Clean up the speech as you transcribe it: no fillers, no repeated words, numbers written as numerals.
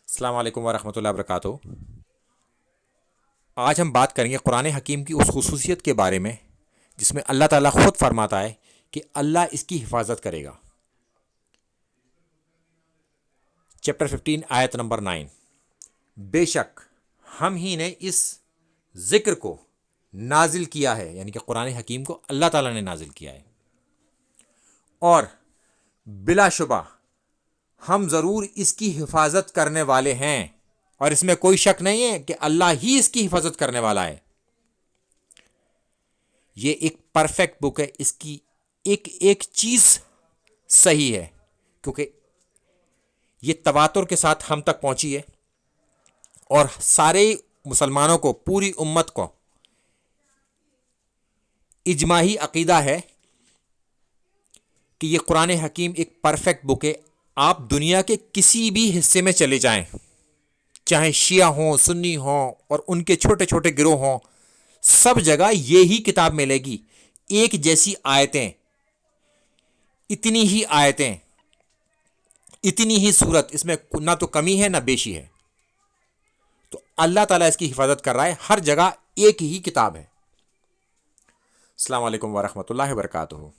السلام علیکم ورحمۃ اللہ وبرکاتہ۔ آج ہم بات کریں گے قرآن حکیم کی اس خصوصیت کے بارے میں جس میں اللہ تعالیٰ خود فرماتا ہے کہ اللہ اس کی حفاظت کرے گا۔ چیپٹر 15 آیت نمبر 9، بے شک ہم ہی نے اس ذکر کو نازل کیا ہے، یعنی کہ قرآن حکیم کو اللہ تعالیٰ نے نازل کیا ہے، اور بلا شبہ ہم ضرور اس کی حفاظت کرنے والے ہیں، اور اس میں کوئی شک نہیں ہے کہ اللہ ہی اس کی حفاظت کرنے والا ہے۔ یہ ایک پرفیکٹ بک ہے، اس کی ایک ایک چیز صحیح ہے، کیونکہ یہ تواتر کے ساتھ ہم تک پہنچی ہے، اور سارے مسلمانوں کو، پوری امت کو اجماعی عقیدہ ہے کہ یہ قرآن حکیم ایک پرفیکٹ بک ہے۔ آپ دنیا کے کسی بھی حصے میں چلے جائیں، چاہے شیعہ ہوں، سنی ہوں، اور ان کے چھوٹے چھوٹے گروہ ہوں، سب جگہ یہی کتاب ملے گی، ایک جیسی آیتیں، اتنی ہی آیتیں، اتنی ہی صورت، اس میں نہ تو کمی ہے نہ بیشی ہے۔ تو اللہ تعالیٰ اس کی حفاظت کر رہا ہے، ہر جگہ ایک ہی کتاب ہے۔ السلام علیکم ورحمۃ اللہ وبرکاتہ۔